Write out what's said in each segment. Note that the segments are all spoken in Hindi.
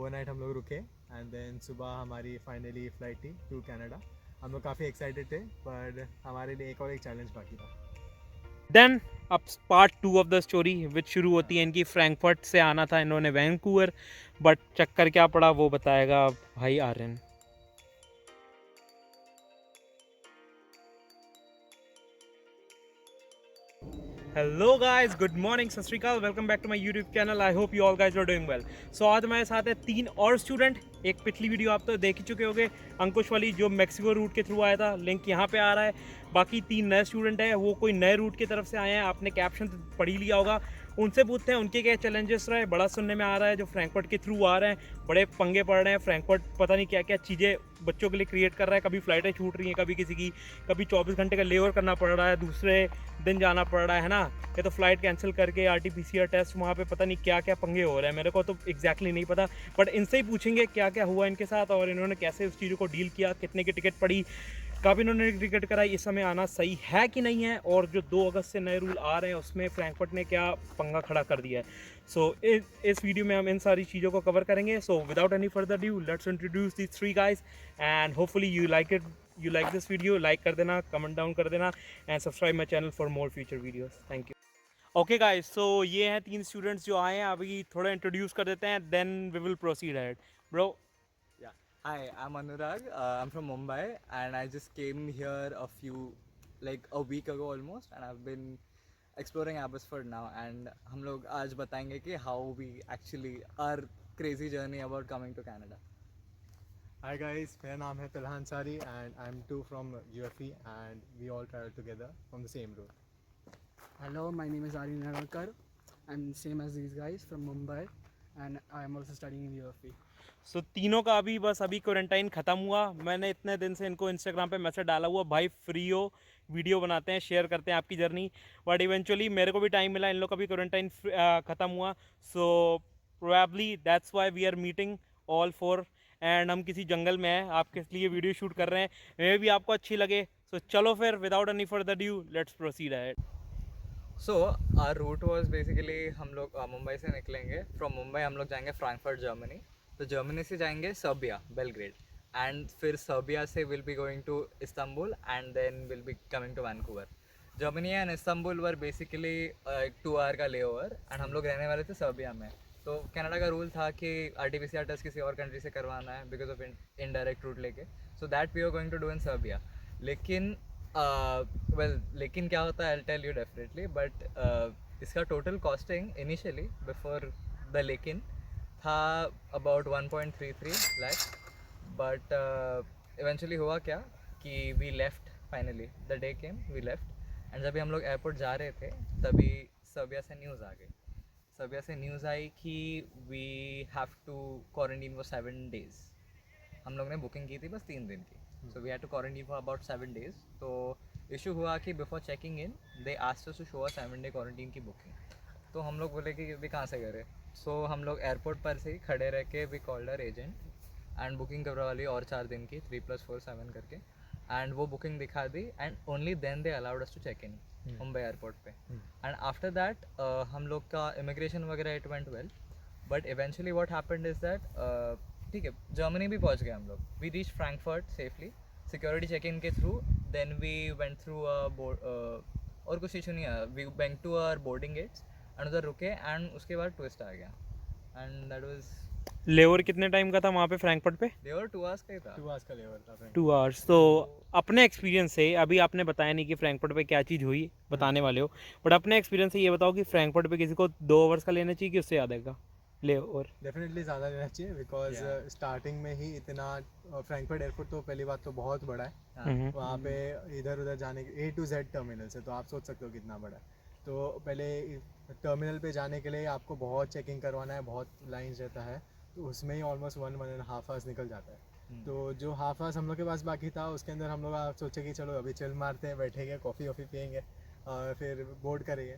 ओवरनाइट हम लोग रुके एंड देन सुबह हमारी फाइनली फ़्लाइट थी टू कनाडा। हम लोग काफ़ी एक्साइटेड थे पर हमारे लिए एक और एक चैलेंज बाकी था। देन अब part 2 of the story which शुरू होती है इनकी फ्रैंकफर्ट से आना था इन्होंने वैंकूवर, बट चक्कर क्या पड़ा वो बताएगा भाई Aryan. Hello guys, good morning, Sat Sri Akal, welcome back to my YouTube channel. I hope you all guys are doing well. So आज हमारे साथ है 3 और स्टूडेंट। एक पिछली वीडियो आप तो देख ही चुके होंगे, अंकुश वाली, जो मैक्सिको रूट के थ्रू आया था, लिंक यहाँ पे आ रहा है। बाकी 3 नए स्टूडेंट हैं, वो कोई नए रूट की तरफ से आए हैं, आपने कैप्शन पढ़ ही लिया होगा। उनसे पूछते हैं उनके क्या चैलेंजेस रहे। बड़ा सुनने में आ रहा है जो फ्रैंकफर्ट के थ्रू आ रहे हैं बड़े पंगे पड़ रहे हैं। फ्रैंकफर्ट पता नहीं क्या क्या चीज़ें बच्चों के लिए क्रिएट कर रहा है, कभी फ्लाइटें छूट रही हैं, कभी किसी की, कभी 24 घंटे का लेओवर करना पड़ रहा है, दूसरे दिन जाना पड़ रहा है ना, या तो फ्लाइट कैंसिल करके RT-PCR टेस्ट, वहाँ पे पता नहीं क्या क्या पंगे हो रहे हैं, मेरे को तो एग्जैक्टली नहीं पता। बट इनसे ही पूछेंगे क्या क्या हुआ इनके साथ और इन्होंने कैसे उस चीज़ों को डील किया, कितने की टिकट पड़ी, कब इन्होंने टिकट कराई, इस समय आना सही है कि नहीं है, और जो 2 अगस्त से नए रूल आ रहे हैं उसमें फ्रैंकफर्ट ने क्या पंगा खड़ा कर दिया है। सो इस वीडियो में हम इन सारी चीज़ों को कवर करेंगे। So without any further due, let's introduce these 3 guys and hopefully you like it, you like this video. Like कर देना, कमेंट डाउन कर देना and subscribe my channel for more future videos. Thank you. Okay guys, so ये हैं 3 स्टूडेंट्स जो आए हैं, अभी थोड़ा इंट्रोड्यूस कर देते हैं, then we will proceed ahead. Bro. Yeah. Hi, I'm Anurag. I'm from Mumbai and I just came here like a week ago almost, and I've been exploring Abbotsford now, and हम लोग आज बताएंगे कि how we actually our crazy journey about coming to Canada. Hi guys, मेरा नाम है Talha Ansari and I am too from UFE and we all travel together from the same route. Hello, my name is Aryan Naralkar. I'm same as these guys from Mumbai, and I am also studying in UFE. सो तीनों का अभी क्वारंटाइन ख़त्म हुआ। मैंने इतने दिन से इनको इंस्टाग्राम पे मैसेज डाला हुआ, भाई फ्री हो, वीडियो बनाते हैं, शेयर करते हैं आपकी जर्नी। बट इवेंचुअली मेरे को भी टाइम मिला, इन लोग का भी क्वारंटाइन ख़त्म हुआ। So probably that's why we are meeting all four, and हम किसी जंगल में हैं, आपके लिए वीडियो शूट कर रहे हैं, मे भी आपको अच्छी लगे। सो चलो फिर without any further due let's proceed ahead. So our route was basically हम लोग मुंबई से निकलेंगे। फ्रॉम मुंबई हम लोग जाएंगे फ्रैंकफर्ट जर्मनी, तो जर्मनी से जाएंगे सर्बिया बेलग्रेड, एंड फिर सर्बिया से will be going to Istanbul and then will be coming to Vancouver. Germany and Istanbul were basically 2 hour का ले ओवर, एंड हम लोग रहने वाले थे सर्बिया में। तो कनाडा का रूल था कि RT-PCR टेस्ट किसी और कंट्री से करवाना है बिकॉज ऑफ इनडायरेक्ट रूट लेके, so that we are going to do in Serbia. लेकिन लेकिन क्या होता है, I tell you definitely, but इसका total costing initially before the लेकिन था अबाउट 1.33 लाख, बट इवेंचुअली हुआ क्या कि we left, finally the day came, we left, and जब भी हम लोग एयरपोर्ट जा रहे थे तभी सर्बिया से न्यूज़ आ गई। सर्बिया से न्यूज़ आई कि we have to quarantine for 7 days। हम लोग ने बुकिंग की थी बस 3 दिन की, so we had to quarantine for about 7 days। तो इशू हुआ कि before checking in they asked us to show a 7 day quarantine की बुकिंग। तो हम लोग बोले कि भी कहाँ से करें, सो हम लोग एयरपोर्ट पर से ही खड़े रह के we called our agent and booking करवा ली और 4 दिन की 3+4 7 करके, एंड वो बुकिंग दिखा दी, and only then they allowed us to check in Mumbai airport पे। एंड आफ्टर दैट हम लोग का इमिग्रेशन वगैरह it went well, but eventually what happened is that ठीक है, जर्मनी भी पहुंच गए हम लोग, we reach Frankfurt safely security check in के through, then we went through और कुछ इशू नहीं आया, we went to our boarding gates and उधर रुके, एंड उसके बाद ट्विस्ट आ गया, एंड दैट वाज लेवर कितने टाइम का था वहाँ पे फ्रैंकफर्ट पे? देवर 2 hours का ही था। 2 आवर्स का लेवल था फ्रेंड। 2 आवर्स। तो अपने एक्सपीरियंस से, अभी आपने बताया नहीं कि फ्रैंकफर्ट पे क्या चीज़ हुई, बताने वाले हो, बट अपने एक्सपीरियंस से ये बताओ कि फ्रैंकफर्ट पे किसी को 2 आवर्स का लेना चाहिए कि उससे ज़्यादा का ले? और डेफिनेटली ज़्यादा लेना चाहिए बिकॉज Yeah. स्टार्टिंग में ही इतना फ्रैंकफर्ट एयरपोर्ट तो पहली बात तो बहुत बड़ा है। हाँ। वहाँ पे इधर उधर जाने के A to Z टर्मिनल है, तो आप सोच सकते हो कितना बड़ा है। तो पहले टर्मिनल पे जाने के लिए आपको बहुत चेकिंग करवाना है, बहुत लाइन्स रहता है, तो उसमें ही ऑलमोस्ट 1-1.5 आवर्स निकल जाता है। तो जो हाफ आवर्स हम लोग के पास बाकी था उसके अंदर हम लोग सोचे कि चलो अभी चिल मारते हैं, बैठेंगे, कॉफ़ी वॉफ़ी पियेंगे और फिर बोर्ड करेंगे।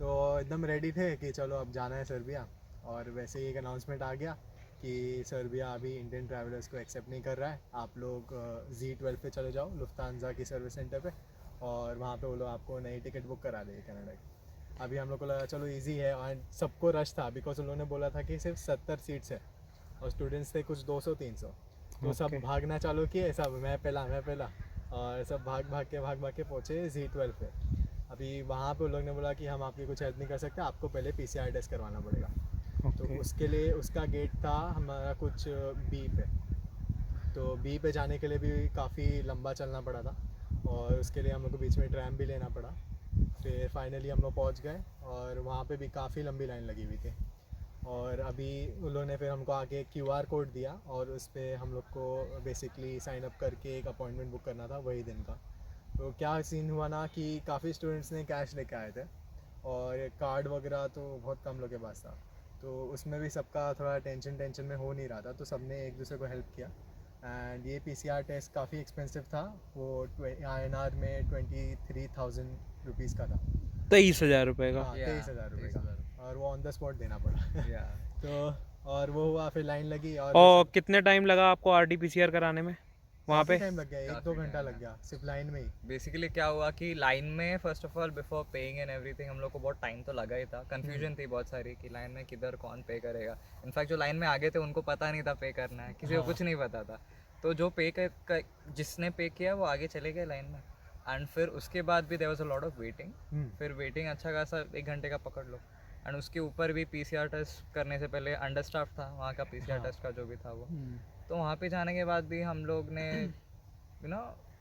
तो एकदम रेडी थे कि चलो अब जाना है सर्बिया, और वैसे ही एक अनाउंसमेंट आ गया कि सर्बिया अभी इंडियन ट्रैवलर्स को एक्सेप्ट नहीं कर रहा है, आप लोग Z12 पे चले जाओ, लुफ्तांजा की सर्विस सेंटर पे, और वहाँ पे वो लोग आपको नई टिकट बुक करा देंगे कनाडा की। अभी हम लोग को लगा चलो इजी है, और सबको रश था बिकॉज उन लोगों ने बोला था कि सिर्फ 70 सीट्स है, और स्टूडेंट्स थे कुछ 200-300, तो सब Okay. भागना चालू किए, सब मैं पहला, और सब भाग भाग के पहुँचे Z12 पे। अभी वहाँ पे उन लोग ने बोला कि हम आपकी कुछ हेल्प नहीं कर सकते, आपको पहले PCR टेस्ट करवाना पड़ेगा। तो Okay. उसके लिए उसका गेट था हमारा कुछ बी पे, तो बी पे जाने के लिए भी काफ़ी लंबा चलना पड़ा था, और उसके लिए हम लोग को बीच में ट्रैम भी लेना पड़ा। फिर फाइनली हम लोग पहुँच गए, और वहाँ पे भी काफ़ी लंबी लाइन लगी हुई थी। और अभी उन लोगों ने फिर हमको आगे QR कोड दिया, और उस पर हम लोग को बेसिकली साइन अप करके एक अपॉइंटमेंट बुक करना था वही दिन का। तो क्या सीन हुआ ना कि काफ़ी स्टूडेंट्स ने कैश लेके आए थे, और कार्ड वगैरह तो बहुत कम लोगों के पास था, तो उसमें भी सबका थोड़ा टेंशन में हो नहीं रहा था, तो सबने एक दूसरे को हेल्प किया। एंड ये PCR टेस्ट काफ़ी एक्सपेंसिव था, वो INR में 23,000 रुपीज़ का था। 23,000 रुपये का। हाँ, Yeah, 23,000 रुपये का, 23,000 और वो ऑन द स्पॉट देना पड़ा। या तो और वो हुआ, फिर लाइन लगी, और और कितने टाइम लगा आपको RT-PCR कराने में वहाँ पे? टाइम लग गया, 1-2 काफ़ी घंटा time लग है। गया सिर्फ लाइन में ही। बेसिकली क्या हुआ कि लाइन में first of all before paying and everything हम लोग को बहुत टाइम तो लगा ही था, कंफ्यूजन थी बहुत सारी कि लाइन में किधर कौन पे करेगा। इनफैक्ट जो लाइन में आगे थे उनको पता नहीं था पे करना है, किसी को कुछ नहीं पता था। तो जो जिसने पे किया वो आगे चले गए लाइन में, एंड फिर उसके बाद भी there was a lot of waiting. फिर वेटिंग अच्छा खासा 1 घंटे का पकड़ लो, एंड उसके ऊपर भी PCR टेस्ट करने से पहले अंडर स्टाफ था वहाँ का, PCR टेस्ट का जो भी था वो। तो वहाँ पे जाने के बाद भी हम लोग ने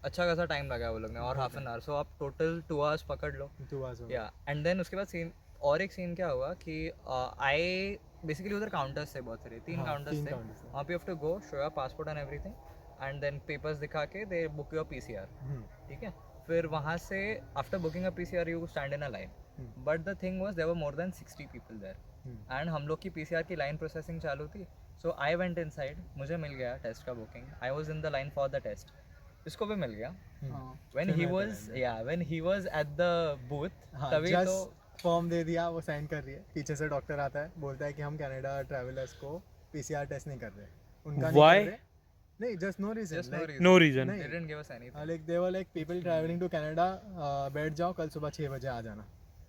अच्छा खासा टाइम लगाया वो लोग ने, और हाफ एन आवर। सो आप टोटल 2 आवर्स पकड़ लो। 2 hours हो गए। या एंड देन उसके बाद सीन, और एक सीन क्या हुआ कि आई बेसिकली उधर काउंटर्स थे बहुत सारे, 3 हाँ, काउंटर्स 3 थे counters थे। वहाँ पे। Have to go show your passport and everything, and then papers दिखा के दे बुक योर PCR। ठीक है, फिर वहाँ से after booking a PCR you stand in a line, but the thing was there were more than 60 people there, and हम लोग की PCR की लाइन प्रोसेसिंग चालू थी। सो आई वेंट इनसाइड, मुझे मिल गया टेस्ट का booking, I was in the line for the test, इसको भी मिल गया। when he was at the booth, हाँ, तभी तो जस्ट फॉर्म दे दिया, वो साइन कर रही है, पीछे से डॉक्टर आता है, बोलता है कि हम कनाडा ट्रैवलर्स को PCR टेस्ट नहीं कर रहे, उनका नहीं Why? कर रहे। नहीं, just no reason, just no like reason, No reason. they didn't give us anything। Like they were like people travelling to Canada, बैठ जाओ, कल सुबह 6 बजे आ जाना,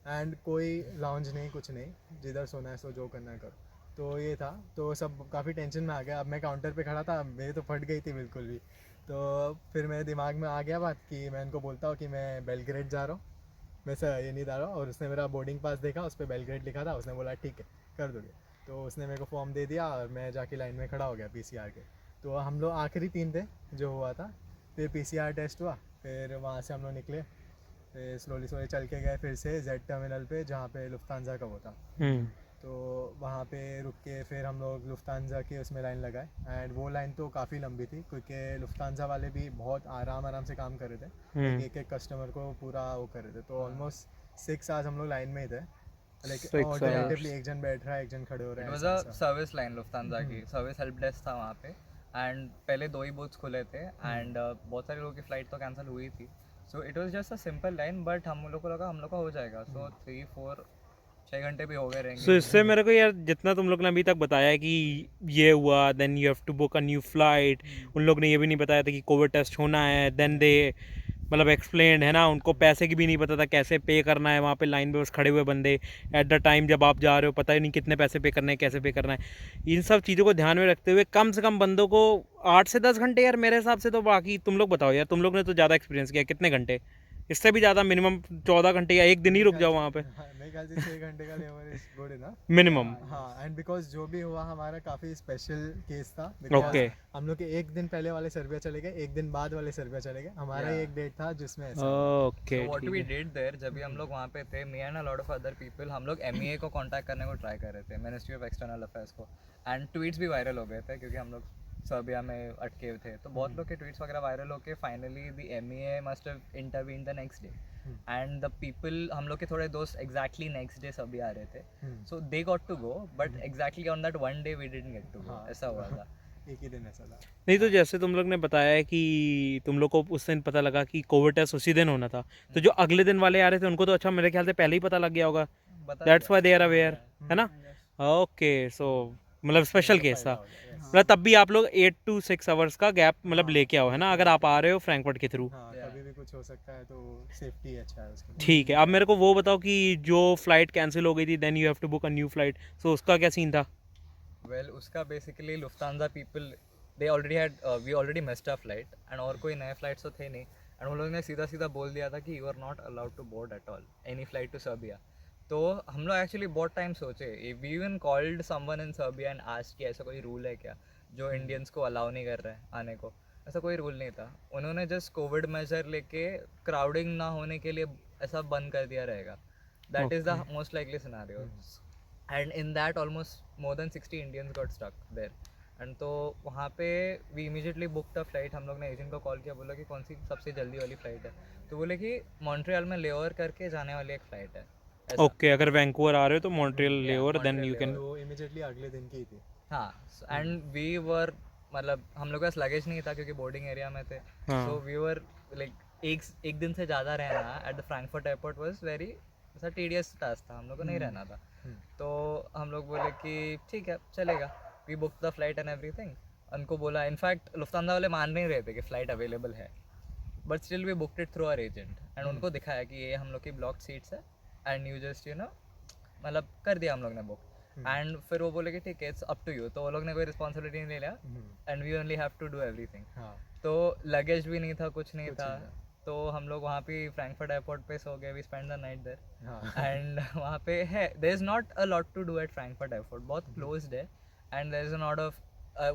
एंड कोई लाउंज नहीं, कुछ नहीं, जिधर सोना है सो, जो करना है करो। तो ये था, तो सब काफ़ी टेंशन में आ गया। अब मैं काउंटर पे खड़ा था, मेरी तो फट गई थी बिल्कुल भी। तो फिर मेरे दिमाग में आ गया बात कि मैं इनको बोलता हूँ कि मैं बेलग्रेड जा रहा हूँ, मैं सर ये नहीं जा रहा हूँ। और उसने मेरा बोर्डिंग पास देखा, उस पर बेलग्रेड लिखा था, उसने बोला ठीक है कर दोगे। तो उसने मेरे को फॉर्म दे दिया, और मैं जाके लाइन में खड़ा हो गया PCR के। तो हम लोग आखिरी 3 थे जो हुआ था। फिर PCR टेस्ट हुआ, फिर वहाँ से हम लोग निकले, फिर स्लोली चल के गए फिर से Z टर्मिनल पे, जहाँ पे लुफ्तांजा का वो था। तो वहाँ पे रुक के फिर हम लोग लुफ्तांजा के उसमें लाइन लगाए, एंड वो लाइन तो काफ़ी लंबी थी, क्योंकि लुफ्तांजा वाले भी बहुत आराम से काम कर रहे थे, एक कस्टमर को पूरा वो कर रहे थे। तो ऑलमोस्ट 6 आवर्स हम लोग लाइन में ही थे, लाइक 6 ऑल्टरनेटिवली एक जन बैठ रहा है, एक जन खड़े हो रहे इट हैं, वाज ऐसा- अ ऐसा। सर्विस लाइन लुफ्तांजा की, सर्विस हेल्प डेस्क था वहाँ पे, एंड पहले 2 ही बूथ्स खुले थे, एंड बहुत सारे लोगों की फ्लाइट तो कैंसिल हुई थी। So it was just a simple line, but हम लोग को लगा हम लोग का हो जाएगा। सो 3-4-6 घंटे भी हो गए रहेंगे। सो इससे मेरे को यार जितना तुम लोग ने अभी तक बताया है कि ये हुआ, then you have to book a new flight, उन लोग ने ये भी नहीं बताया था कि कोविड टेस्ट होना है, देन दे मतलब एक्सप्लेन है ना, उनको पैसे की भी नहीं पता था कैसे पे करना है, वहाँ पे लाइन में बस खड़े हुए बंदे एट द टाइम जब आप जा रहे हो पता ही नहीं कितने पैसे पे करने हैं, कैसे पे करना है। इन सब चीज़ों को ध्यान में रखते हुए कम से कम बंदों को 8 से 10 घंटे यार मेरे हिसाब से तो, बाकी तुम लोग बताओ यार, तुम लोग ने तो ज़्यादा एक्सपीरियंस किया, कितने घंटे? इससे भी ज़्यादा मिनिमम 14 घंटे या एक दिन ही रुक जाओ वहाँ पे हाँ, मेरे ख्याल से 6 घंटे का labour is good enough minimum. हाँ, एंड बिकॉज जो भी हुआ हमारा काफ़ी स्पेशल केस था, Okay. हम लोग के एक दिन पहले वाले सर्बिया चले गए, एक दिन बाद वाले सर्बिया चले गए, हमारा ही एक डेट था जिसमें ऐसा हुआ। Okay, what we did there, जब भी हम लोग वहाँ पे थे, me and a lot of other people, हम लोग MEA को कांटेक्ट करने को ट्राई कर रहे थे, मिनिस्ट्री ऑफ एक्सटर्नल अफेयर्स को, एंड ट्वीट्स भी वायरल हो गए थे क्योंकि हम लोग सर्बिया में अटके हुए थे। तो बहुत लोग के ट्वीट्स वगैरह वायरल होके finally the MEA must have intervene the next day, and the people, हम लोग के थोड़े दोस्त एग्जैक्टली नेक्स्ट डे सर्बिया आ रहे थे, so they got to go, but exactly on that one day we didn't get to go, ऐसा हुआ था। एक ही दिन ऐसा था। नहीं तो जैसे तुम लोग ने बताया है कि तुम लोग को उस दिन पता लगा कि कोविड टेस्ट उसी दिन होना था, तो जो अगले दिन वाले आ रहे थे उनको तो अच्छा मेरे ख्याल से पहले ही पता लग गया होगा, बता that's why they are aware, है ना? ओके, सो मतलब स्पेशल केस था, मतलब तब भी आप लोग 8 to 6 आवर्स का गैप मतलब लेके आओ, है ना, अगर आप आ रहे हो फ्रैंकफर्ट के थ्रू। हाँ, कभी भी कुछ हो सकता है, तो सेफ्टी अच्छा है उसके लिए। ठीक है, अब मेरे को वो बताओ कि जो फ्लाइट कैंसिल हो गई थी, then you have to book a new flight, so उसका क्या सीन था? वेल उसका basically Lufthansa people they already had we already missed a flight and और कोई नए फ्लाइट्स तो थे नहीं एंड उन लोगों ने सीधा सीधा बोल दिया था कि you are not allowed to board at all any flight to Serbia. तो हम लोग एक्चुअली बहुत टाइम सोचे, we even called someone in Serbia and asked कि ऐसा कोई रूल है क्या जो इंडियंस को अलाउ नहीं कर रहा है आने को. ऐसा कोई रूल नहीं था. उन्होंने जस्ट कोविड मेजर लेके क्राउडिंग ना होने के लिए ऐसा बंद कर दिया रहेगा. That is the most likely scenario. And in that almost more than 60 Indians got stuck there. And तो वहाँ पे we immediately booked a flight. हम लोग ने एजेंट को कॉल किया, बोला कि कौन सी सबसे जल्दी वाली फ़्लाइट है. तो बोले कि मॉन्ट्रियल में लेओवर करके जाने वाली एक फ़्लाइट है. ऐसा. ओके, अगर वैंकूवर आ रहे हो तो Montreal layover, then Montreal you can. तो इमीडिएटली अगले दिन की ही थी. हाँ. एंड वी वर मतलब हम लोग के पास लगेज नहीं था क्योंकि बोर्डिंग एरिया में थे. हाँ. सो वी वर लाइक एक दिन से ज़्यादा रहना at the Frankfurt airport was very ऐसा टीडियस टास्क था. हम लोग को नहीं रहना था. तो हम लोग बोले कि ठीक है चलेगा. We book the flight and everything. उनको बोला, इनफैक्ट लुफ्तांजा वाले मान नहीं रहे थे कि फ़्लाइट अवेलेबल है, but still we booked it through our agent. And उनको दिखाया कि ये हम लोग की ब्लॉक सीट्स है and you just you know मतलब कर दिया हम लोग ने बुक. एंड फिर वो बोले कि ठीक है इट्स अप टू यू. तो वो लोग ने कोई रिस्पॉन्सिबिलिटी नहीं लिया and we only have to do everything. हाँ. तो लगेज भी नहीं था, कुछ नहीं कुछ था. नहीं था. तो हम लोग वहाँ पे फ्रैंकफर्ट एयरपोर्ट पे सो गए. We spend the night there. हाँ. एंड वहाँ पे है there is not a lot to do at Frankfurt airport. बहुत क्लोज्ड है and there is a lot of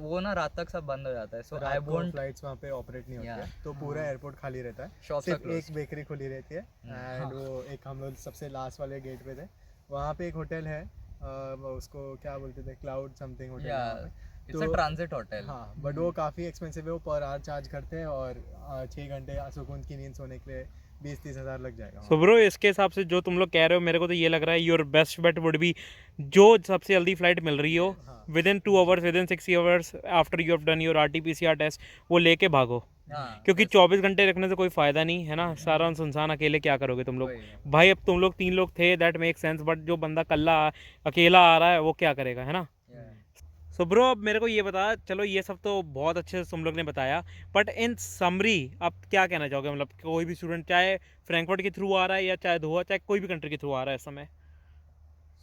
वो ना रात तक सब बंद हो जाता है. सो आई वोंट फ्लाइट्स वहाँ पे ऑपरेट नहीं होती Yeah. है, तो पूरा एयरपोर्ट खाली रहता है. शॉप्स सिर्फ क्लोज. एक बेकरी खुली रहती है. एंड वो एक हम लोग सबसे लास्ट वाले गेट पे थे. वहाँ पे एक होटल है, वो उसको क्या बोलते थे, क्लाउड समथिंग होटल. या इट्स अ तो- ट्रांजिट होटल. हाँ, बट वो काफ़ी एक्सपेंसिव है. वो पर आवर चार्ज करते हैं और 6 घंटे सुकून की नींद सोने के लिए 20-30 हज़ार लग जाएगा. सो ब्रो, इसके हिसाब से जो तुम लोग कह रहे हो, मेरे को तो ये लग रहा है your best bet would be जो सबसे जल्दी फ्लाइट मिल रही हो हाँ. Within 2 hours, within 6 hours after you have done your RT-PCR test, वो लेके भागो. हाँ, क्योंकि 24 घंटे रखने से कोई फ़ायदा नहीं है ना. सारा सुनसान अकेले क्या करोगे तुम लोग. वही. भाई अब तुम लोग 3 लोग थे, दैट मेक सेंस, बट जो बंदा कल्ला अकेला आ रहा है वो क्या करेगा, है ना. Yeah. सो ब्रो, अब मेरे को ये बता, चलो ये सब तो बहुत अच्छे से तुम लोग ने बताया, बट इन समरी आप क्या कहना चाहोगे. मतलब कोई भी स्टूडेंट चाहे फ्रैंकफर्ट के थ्रू आ रहा है या चाहे दोहा, चाहे कोई भी कंट्री के थ्रू आ रहा है इस समय.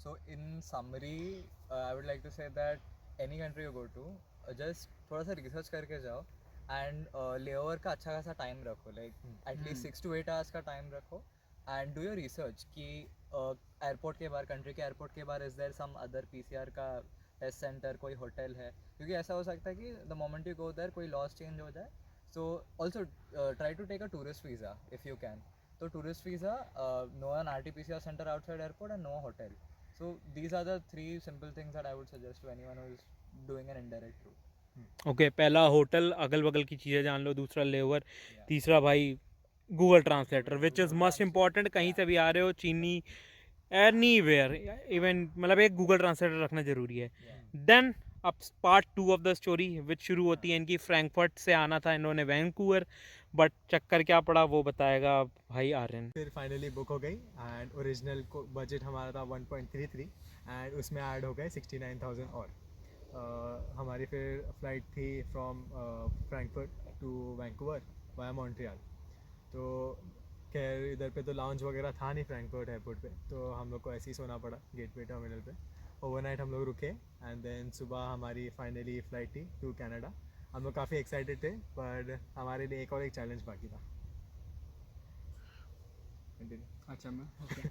So in summary, I would like to say that any country you go to, just थोड़ा सा रिसर्च करके जाओ एंड लेओवर का अच्छा खासा टाइम रखो. लाइक एटलीस्ट 6 to 8 आवर्स का टाइम रखो एंड डू योर रिसर्च कि एयरपोर्ट के बाहर, कंट्री के एयरपोर्ट के बाहर is there some other PCR का टेस्ट सेंटर, कोई होटल है. क्योंकि ऐसा हो सकता है कि the moment you go there कोई लॉस चेंज हो जाए. So also try to take a tourist visa if you can. तो tourist visa, no an RT-PCR centre outside airport and no hotel. So these are the 3 simple things that I would suggest to anyone who is doing an indirect route. Okay, पहला होटल, अगल बगल की चीज़ें जान लो. दूसरा लेवर. तीसरा भाई Google translator, which is must important. कहीं से भी आ रहे हो, चीनी, एनीवेयर, इवन मतलब एक गूगल ट्रांसलेटर रखना ज़रूरी है. देन अब part 2 of the story which शुरू होती है इनकी. फ्रैंकफर्ट से आना था इन्होंने वैंकूवर, बट चक्कर क्या पड़ा वो बताएगा भाई आर्यन. फिर फाइनली बुक हो गई एंड ओरिजिनल को बजट हमारा था 1.33 एंड उसमें ऐड हो गए 69,000 और. हमारी फिर फ़्लाइट थी from Frankfurt to Vancouver via Montreal. तो खैर इधर पे तो लाउंज वगैरह था नहीं फ्रैंकफर्ट एयरपोर्ट पे, तो हम लोग को ऐसे ही सोना पड़ा गेटवे टर्मिनल पे. ओवरनाइट हम लोग रुके एंड देन सुबह हमारी फाइनली फ़्लाइट थी टू कनाडा. हम लोग काफ़ी एक्साइटेड थे, पर हमारे लिए एक चैलेंज बाकी था. Continue. अच्छा मैं ओके.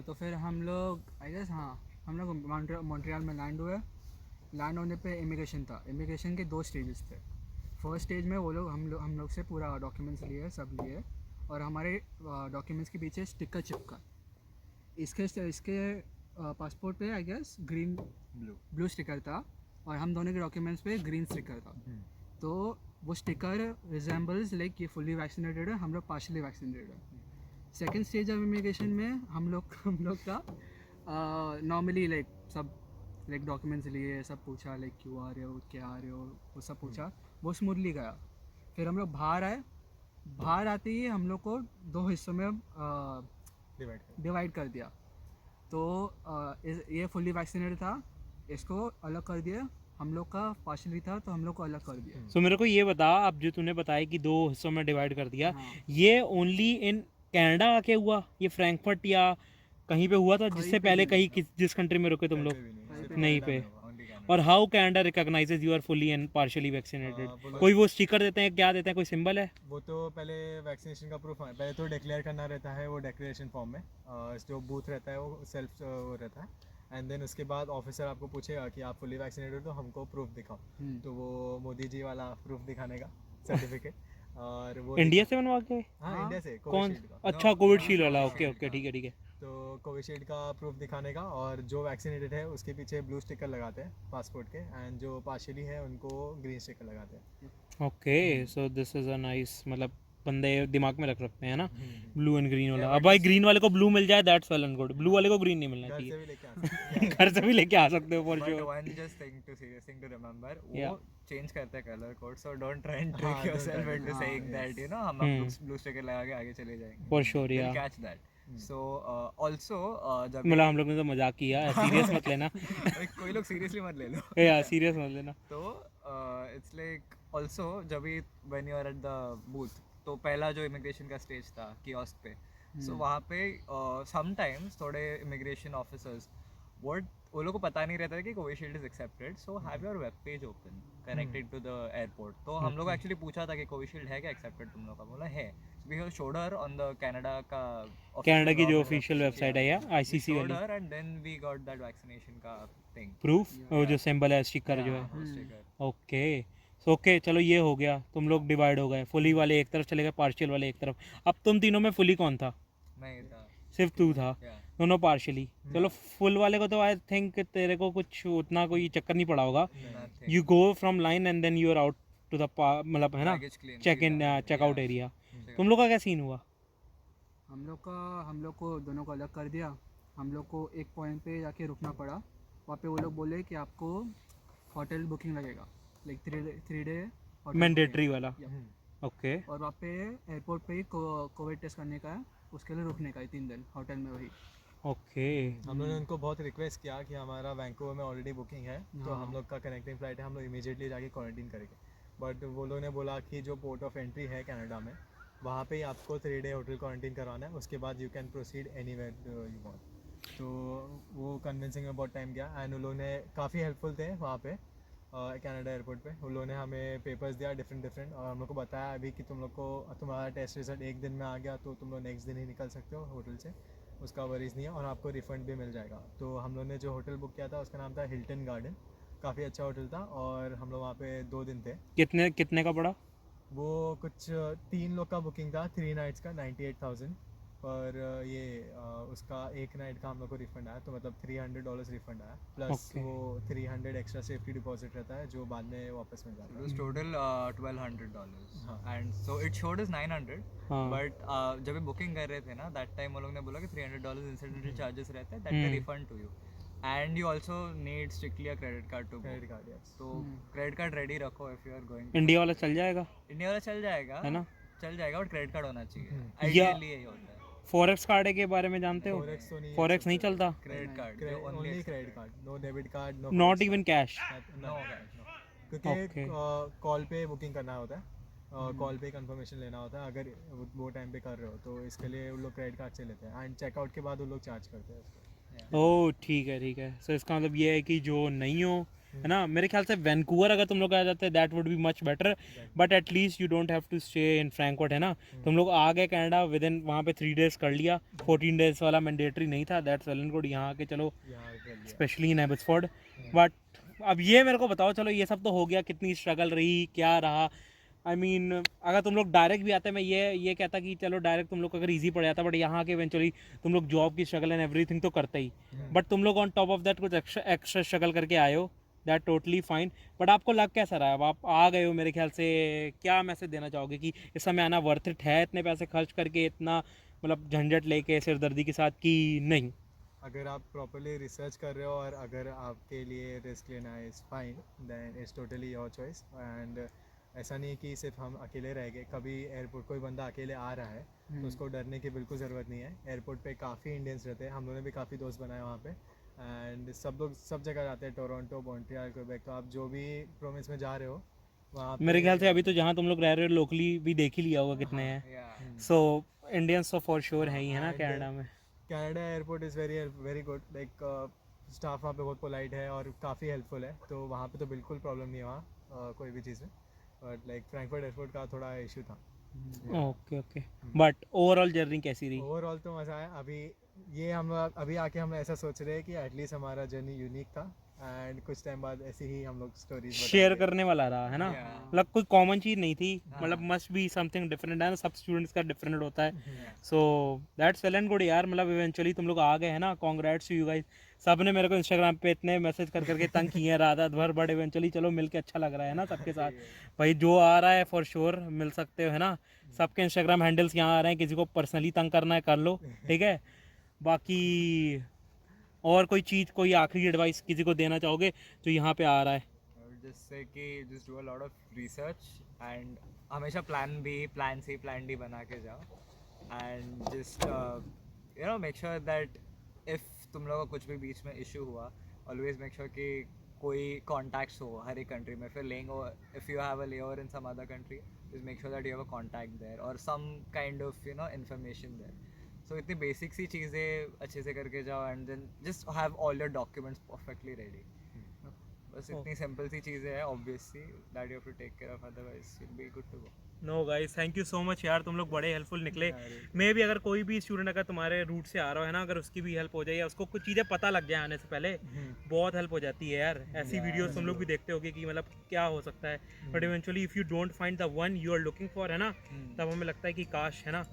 तो फिर हम लोग आई गेस हाँ हम लोग मॉन्ट्रियल में लैंड हुए. लैंड होने पे इमिग्रेशन था. इमिग्रेशन के 2 स्टेजेस थे. फर्स्ट स्टेज में वो लोग हम लोग से पूरा डॉक्यूमेंट्स लिए, सब लिए, और हमारे डॉक्यूमेंट्स के पीछे स्टिकर चिपका. इसके पासपोर्ट पे I guess green blue sticker था और हम दोनों के डॉक्यूमेंट्स पे ग्रीन स्टिकर था. तो वो स्टिकर रिजेंबल्स लाइक ये फुली वैक्सीनेटेड है, हम लोग पार्शली वैक्सीनेटेड है. सेकेंड स्टेज ऑफ इमिग्रेशन में हम लोग का नॉर्मली लाइक सब लाइक डॉक्यूमेंट्स लिए, सब पूछा लाइक क्यों आ रहे हो, क्या आ रहे हो, वो सब पूछा. वो स्मूथली गया. फिर हम लोग बाहर आए. बाहर आते ही हम लोग को 2 हिस्सों में डिवाइड कर दिया. तो ये फुली वैक्सीनेटेड था, इसको अलग कर दिया. हम लोग का पार्शली था तो हम लोग को अलग कर दिया. सो मेरे को ये बता, अब जो तूने बताया कि 2 हिस्सों में डिवाइड कर दिया, हाँ. ये ओनली इन कनाडा आके हुआ, ये फ्रैंकफर्ट या कहीं पे हुआ था जिससे पे पहले भी नहीं कहीं जिस कंट्री में रुके तुम लोग? कहीं पे भी नहीं कनाडा पे. में हुआ, only कनाडा. और how Canada recognizes you are fully and partially vaccinated? वो लोग- कोई वो स्टिकर देते हैं, क्या देते हैं, कोई सिंबल है? वो तो पहले वैक्सीनेशन का प्रूफ पहले तो डिक्लेयर करना रहता है, वो डिक्लेरेशन फॉर्म में जो बूथ रहता है वो सेल्फ वो रहता है, एंड देन उसके बाद ऑफिसर आपको पूछेगा कि आप फुली वैक्सीनेटेड हो तो हमको प्रूफ दिखाओ, तो वो मोदी जी वाला प्रूफ दिखाने का सर्टिफिकेट और वो इंडिया से बनवा के? हाँ इंडिया से कौन? कोविशील्ड का। अच्छा, कोविशील्ड वाला, ओके ओके, ठीक है ठीक है। तो कोविशील्ड का प्रूफ दिखाने का, और जो वैक्सीनेटेड है उसके पीछे ब्लू स्टिकर लगाते हैं पासपोर्ट के, एंड जो पार्शियली है उनको ग्रीन स्टिकर लगाते हैं। Okay, so this is a nice, मतलब बंदे दिमाग में रख सकते हैं ना, हम्म। ब्लू एंड ग्रीन वाला। Yeah, अब भाई ग्रीन वाले को ब्लू मिल जाए that's well and good, blue वाले को ग्रीन नहीं मिलना घर से चाहिए। भी लेके आ सकते हैं। घर से भी लेके आ सकते हो for But sure. one just thing to serious thing to remember, Yeah. वो change करते हैं color code, so don't try and हाँ, trick don't yourself try to- into हाँ, saying that, yes. you know, हम blue sticker लगा के आगे चले जाएंगे. फॉर श्योर They'll या, catch that. So also जब मतलब हम लोग ने तो मजाक किया, सीरियस मत लेना। कोई लोग seriously मत ले लो. या सीरियस मत लेना। तो it's like also जब भी when you are at the booth, तो पहला जो इमिग्रेशन का स्टेज था कियोस्क पे, सो वहाँ पे समटाइम्स थोड़े इमिग्रेशन ऑफिसर्स वो लोग को पता नहीं रहता है कि Covishield is accepted, so have your web page open connected to the airport. तो हम लोग एक्चुअली पूछा था कि कोविशील्ड है क्या एक्सेप्टेड तुम लोग का, बोला है। We have showed her on the Canada का कनाडा की जो ऑफिशियल वेबसाइट है या आईसीसी शोड वाली, her and then we got that vaccination का थिंग, प्रूफ, वो जो सिंबल है, स्टिकर जो है। ओके, सो ओके, चलो ये हो गया, तुम लोग डिवाइड हो गए, फुली वाले एक तरफ चले गए, पार्शियल वाले एक तरफ। अब तुम तीनों में फुली कौन था? नहीं था, सिर्फ तू था, yeah. दोनों पार्शियली। चलो फुल वाले को तो आई थिंक तेरे को कुछ उतना कोई चक्कर नहीं पड़ा होगा, Nothing. You go from line and then you are out to the, मतलब है ना, Baggage claim चेक इन सीधा, चेकआउट yeah. एरिया। तुम लोग का क्या सीन हुआ? हम लोग को दोनों को अलग कर दिया। हम लोग को एक पॉइंट पे जाके रुकना पड़ा। वहाँ पे वो लोग बोले कि आपको होटल बुकिंग लगेगा, लाइक 3 डे मैंडेटरी वाला, ओके। और वहाँ पे एयरपोर्ट पे ही कोविड टेस्ट करने का है, उसके लिए रुकने का है 3 दिन होटल में वही। ओके, हम लोगों ने उनको बहुत रिक्वेस्ट किया कि हमारा वैंकूवर में ऑलरेडी बुकिंग है, तो हाँ। हम लोग का कनेक्टिंग फ्लाइट है, हम लोग इमीडिएटली जाके क्वारंटीन करेंगे। बट वो लोग ने बोला कि जो पोर्ट ऑफ एंट्री है कनाडा में, वहाँ पे ही आपको 3 डे होटल क्वारंटीन करवाना है, उसके बाद you can proceed anywhere you want. तो वो कन्विंसिंग में बहुत टाइम गया, एंड उन लोग ने काफ़ी हेल्पफुल थे वहाँ पे कनाडा एयरपोर्ट पे। उन लोगों ने हमें पेपर्स दिया डिफरेंट, और हम लोग को बताया अभी कि तुम लोग को तुम्हारा टेस्ट रिजल्ट एक दिन में आ गया तो तुम लोग नेक्स्ट दिन ही निकल सकते हो होटल से, उसका वरीज नहीं है, और आपको रिफ़ंड भी मिल जाएगा। तो हम लोग ने जो होटल बुक किया था उसका नाम था हिल्टन गार्डन, काफ़ी अच्छा होटल था, और हम लोग वहाँ पे 2 दिन थे। कितने का पड़ा? वो कुछ 3 लोग का बुकिंग था, 3 नाइट्स का, 98,000। पर ये उसका एक नाइट का हम लोग को रिफंड आया, तो मतलब $300 रिफंड आया, प्लस Okay. वो 300 एक्स्ट्रा सेफ्टी डिपॉजिट रहता है जो बाद में वापस मिल जाता It है। was total $1,200, हाँ। and so it showed as 900. हाँ। But जब भी बुकिंग कर रहे थे ना, that time वो लोग ने बोला कि $300 incidental charges रहते हैं, that they refund to you, and you also need strictly a credit card to book. Credit card, yes. तो क्रेडिट कार्ड रेडी रखो if you are going. India वाला चल जाएगा, इंडिया वाला चल जाएगा, है ना? चल जाएगा, बट क्रेडिट कार्ड होना चाहिए। या- आइडियली यही होता है। फॉरेक्स कार्ड के बारे में जानते हो? फॉरेक्स तो नहीं, फॉरेक्स नहीं चलता, credit card only credit card, no debit card, no not even cash. No क्योंकि Okay. कॉल पे बुकिंग करना होता है, कॉल पे कंफर्मेशन लेना होता है, अगर वो टाइम पे कर रहे हो तो इसके लिए वो लोग क्रेडिट कार्ड से लेते हैं, एंड चेकआउट के बाद वो लोग चार्ज करते हैं उसको। ओह ठीक है, सो इसका मतलब ये है कि जो नहीं हो, है ना, मेरे ख्याल से वैंकूवर अगर तुम लोग आ जाते that would be much better, but at least you don't have to stay in Frankfurt, है ना। तुम लोग आ गए कनाडा विद इन, वहाँ पे 3 डेज कर लिया, 14 डेज वाला मैंडेटरी नहीं था, दैट्स वेल एंड गुड। यहाँ के चलो यहाँ कर लिया। Specially in एबसफोर्ड। बट अब ये मेरे को बताओ, चलो ये सब तो हो गया, कितनी स्ट्रगल रही, क्या रहा? आई मीन अगर तुम लोग डायरेक्ट भी आते, मैं ये कहता कि चलो डायरेक्ट तुम लोग अगर इजी पड़ जाता, बट यहाँ के इवेंचुअली तुम लोग जॉब की स्ट्रगल एंड एवरीथिंग तो करते ही, बट तुम लोग ऑन टॉप ऑफ दैट कुछ एक्स्ट्रा स्ट्रगल करके आए हो, दैट टोटली फाइन। बट आपको लग कैसा रहा है? अब आप आ गए हो, मेरे ख्याल से क्या मैसेज देना चाहोगे कि इस समय आना वर्थ इट है, इतने पैसे खर्च करके, इतना मतलब झंझट लेके, सिरदर्दी के साथ, कि नहीं? अगर आप प्रॉपरली रिसर्च कर रहे हो और अगर आपके लिए रिस्क लेना है is fine, then it's totally your choice. And ऐसा नहीं कि सिर्फ हम अकेले रह गए, कभी एयरपोर्ट कोई बंदा अकेले आ रहा है तो उसको डरने की बिल्कुल ज़रूरत नहीं है। एयरपोर्ट पे काफ़ी इंडियंस रहते हैं, हम लोगों ने भी काफ़ी दोस्त बनाए वहाँ पे, एंड सब लोग सब जगह जाते हैं, टोरंटो, मॉन्ट्रियल, क्वेबेक। तो आप जो भी प्रोविंस में जा रहे हो वहाँ मेरे ख्याल से अभी तो जहाँ तुम लोग रह रहे हो लोकली भी देख ही लिया होगा कितने हैं, या सो इंडियंस तो फॉर श्योर है ही, है ना, कनाडा में। Canada airport is very very good. Like staff वहाँ पे बहुत पोलाइट है और काफ़ी हेल्पफुल है, तो वहाँ पे तो बिल्कुल प्रॉब्लम नहीं है वहाँ कोई भी चीज़ में। बट लाइक फ्रैंकफर्ट एयरपोर्ट का थोड़ा इशू था। Okay okay, but overall journey कैसी रही? ओवरऑल तो मज़ा आया। अभी ये हम अभी आके हम ऐसा सोच रहे हैं कि एटलीस्ट हमारा जर्नी यूनिक था, एंड कुछ टाइम बाद ऐसे ही हम लोग स्टोरीज शेयर करने वाला रहा है ना, Yeah. मतलब कोई कॉमन चीज़ नहीं थी, हाँ। मतलब मस्ट बी समथिंग डिफरेंट है ना, सब स्टूडेंट्स का डिफरेंट होता है। Yeah. So that's well and good यार, मतलब इवेंचुअली तुम लोग आ गए हैं ना, कॉन्ग्रेट्स टू यू गाइस। सब ने मेरे को इंस्टाग्राम पे इतने मैसेज कर करके तंग किए हैं रात भर, बट इवेंचुअली चलो मिल के अच्छा लग रहा है ना सबके साथ। भाई जो आ रहा है फॉर श्योर मिल सकते हो है ना, सबके इंस्टाग्राम हैंडल्स यहाँ आ रहे हैं, किसी को पर्सनली तंग करना है कर लो, ठीक है। बाकी और कोई चीज़, कोई आखिरी एडवाइस किसी को देना चाहोगे जो यहाँ पे आ रहा है? I would just say कि just do a lot of research and हमेशा plan B, plan C, plan D बना के जाओ, and just you know make sure that if तुम लोगों को कुछ भी बीच में issue हुआ, always make sure कि कोई contacts हो हर एक country में। फिर layover, if you have a layover in some other country, just make sure that you have a contact there or some kind of you know information there. So इतनी बेसिक सी चीज़ें अच्छे से करके जाओ, and then just have all your documents perfectly ready. बस इतनी सिंपल सी चीज़ें हैं obviously that you have to take care of, otherwise you will be good to go. No guys, thank you so much यार, तुम लोग बड़े हेल्पफुल निकले। मैं भी अगर कोई भी स्टूडेंट अगर तुम्हारे रूट से आ रहा है ना, अगर उसकी भी हेल्प हो जाए या उसको कुछ चीज़ें पता लग जाए आने से पहले, बहुत हेल्प हो जाती है यार। ऐसी वीडियोस तुम लोग भी देखते होगे कि मतलब क्या हो सकता है, but eventually if you don't find the one you are looking for है ना, तब हमें लगता है कि काश है ना।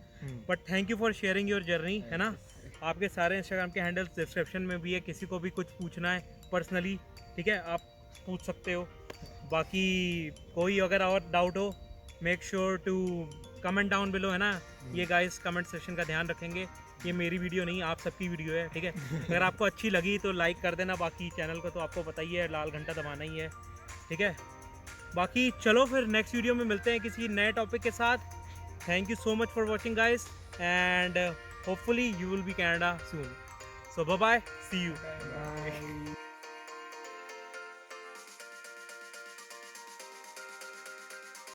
But thank you for sharing your journey है ना। आपके सारे इंस्टाग्राम के हैंडल्स डिस्क्रिप्शन में भी है, किसी को भी कुछ पूछना है पर्सनली, ठीक है, आप पूछ सकते हो। बाकी कोई अगर और डाउट हो, make sure to comment down below है ना। ये गाइस कमेंट सेक्शन का ध्यान रखेंगे, ये मेरी वीडियो नहीं आप सबकी वीडियो है, ठीक है। अगर आपको अच्छी लगी तो लाइक कर देना, बाकी चैनल को तो आपको पता ही है, लाल घंटा दबाना ही है, ठीक है। बाकी चलो फिर नेक्स्ट वीडियो में मिलते हैं किसी नए टॉपिक के साथ। Thank you so much for watching guys, and hopefully you will be Canada soon. So bye bye, see you. Bye.